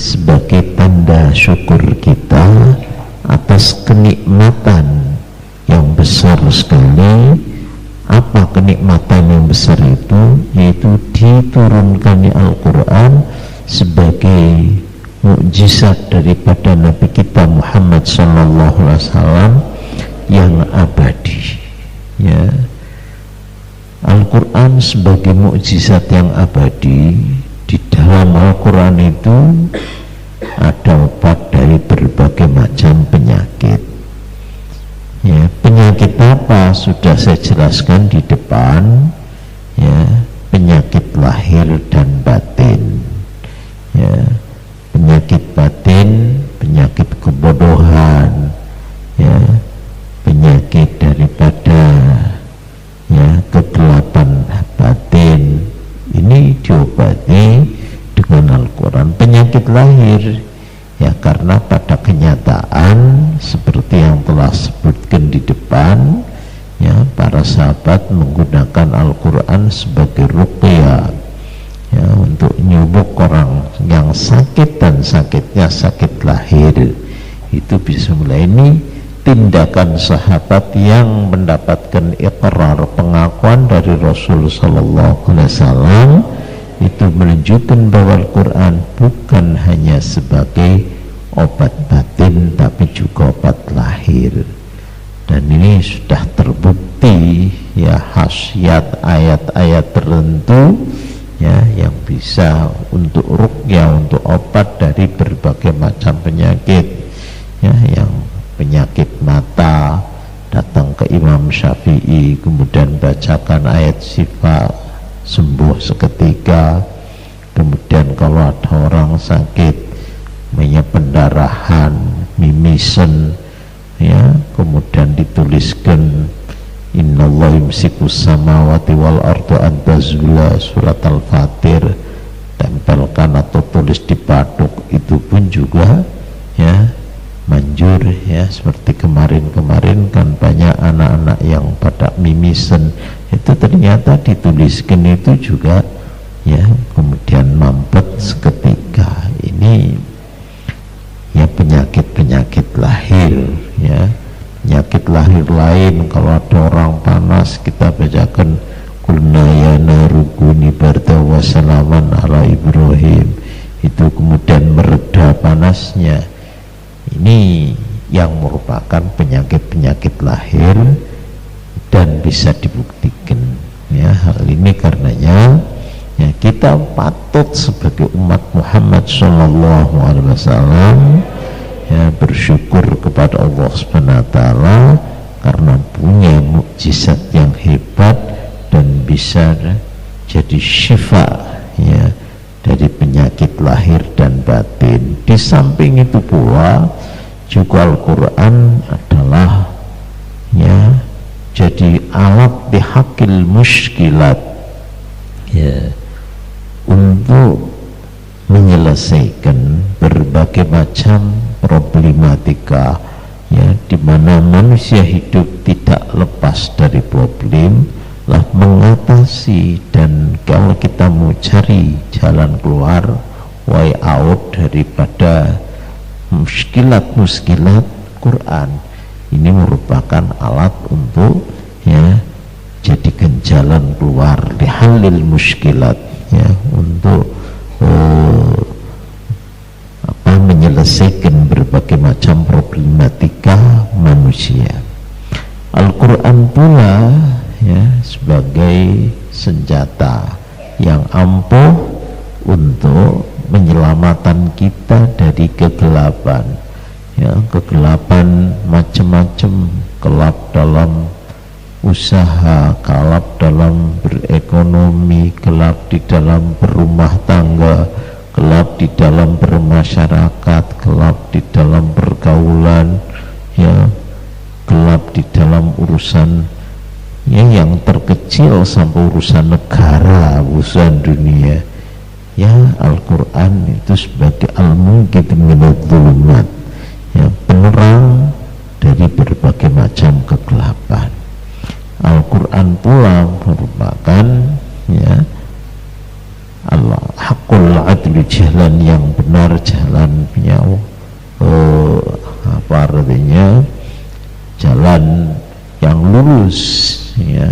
sebagai tanda syukur kita atas kenikmatan yang besar sekali. Apa kenikmatan yang besar itu? Yaitu diturunkannya Al-Quran sebagai mukjizat daripada Nabi kita Muhammad SAW yang abadi. Ya, Al-Quran sebagai mukjizat yang abadi. Di dalam Al-Quran itu ada obat dari berbagai macam penyakit. Ya, penyakit apa sudah saya jelaskan di depan. Ya, penyakit lahir dan batin. Ya, penyakit batin, penyakit kebodohan, ya, penyakit daripada ya kegelapan batin. Ini diobati dengan Al-Quran. Penyakit lahir, ya karena pada kenyataan seperti yang telah sebutkan di depan, ya para sahabat menggunakan Al-Quran sebagai ruqyah, ya untuk nyubuk orang yang sakit dan sakitnya sakit lahir. Itu bisa mulai. Ini tindakan sahabat yang mendapatkan iqrar, pengakuan dari Rasul sallallahu alaihi wasallam. Itu menunjukkan bahwa Al-Quran bukan hanya sebagai obat batin tapi juga obat lahir. Dan ini sudah terbukti ya, khasiat ayat-ayat tertentu ya yang bisa untuk ruqyah, untuk obat dari berbagai macam penyakit. Ya, yang penyakit mata datang ke Imam Syafi'i, kemudian bacakan ayat syifa, sembuh seketika. Kemudian kalau ada orang sakit pendarahan, mimisen, ya kemudian dituliskan innallaha yumsikus samawati wal ardu an tazula, surat Al-Fatir, tempelkan atau tulis di patok. Itu pun juga ya manjur. Ya seperti kemarin-kemarin kan banyak anak-anak yang pada mimisen, itu ternyata dituliskan itu juga ya kemudian mampet seketika. Ini ya penyakit-penyakit lahir. Ya penyakit lahir lain, kalau ada orang panas kita bacakan kulna ya narukuni barda wa salaman ala Ibrahim, itu kemudian mereda panasnya. Ini yang merupakan penyakit-penyakit lahir dan bisa dibuktikan. Ya hal ini karenanya ya kita patut sebagai umat Muhammad sallallahu alaihi wasallam ya bersyukur kepada Allah Subhanahu wa taala karena punya mukjizat yang hebat dan bisa jadi syifa ya dari penyakit lahir dan batin. Di samping itu pula juga Al-Quran adalah ya jadi alat dihakil muskilat ya untuk menyelesaikan berbagai macam problematika ya, di mana manusia hidup tidak lepas dari problem lah, mengatasi. Dan kalau kita mau cari jalan keluar, way out daripada muskilat-muskilat, Quran ini merupakan alat untuk ya jadikan jalan keluar lihalil muskilat ya, untuk menyelesaikan berbagai macam problematika manusia. Al-Quran pula ya sebagai senjata yang ampuh untuk menyelamatkan kita dari kegelapan ya, kegelapan macam-macam, gelap dalam usaha, gelap dalam berekonomi, gelap di dalam berumah tangga, gelap di dalam bermasyarakat, gelap di dalam pergaulan ya, gelap di dalam urusan ya yang terkecil sampai urusan negara, urusan dunia. Ya Al-Quran itu sebagai al-munqidh minadz-dzulumat ya, penerang dari berbagai macam kegelapan. Al-Quran pula merupakan ya Allah hakul adli, jalan yang benar, jalannya apa artinya jalan yang lurus, ya.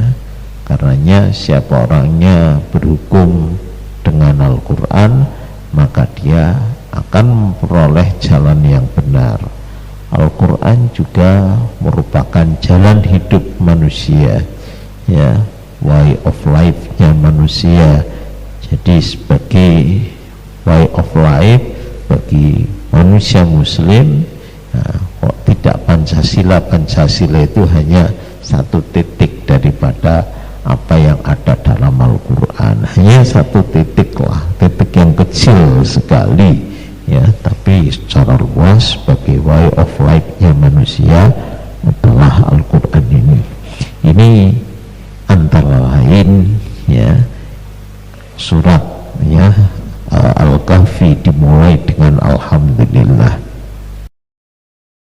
Karenanya siapa orangnya berhukum dengan Al-Quran, maka dia akan memperoleh jalan yang benar. Al-Quran juga merupakan jalan hidup manusia, ya, way of life-nya manusia. Jadi sebagai way of life bagi manusia muslim, nah, kok tidak Pancasila itu hanya satu titik daripada apa yang ada dalam Al-Quran, hanya satu titik lah, titik yang kecil sekali, ya. Tapi secara luas sebagai way of life-nya manusia adalah Al-Quran ini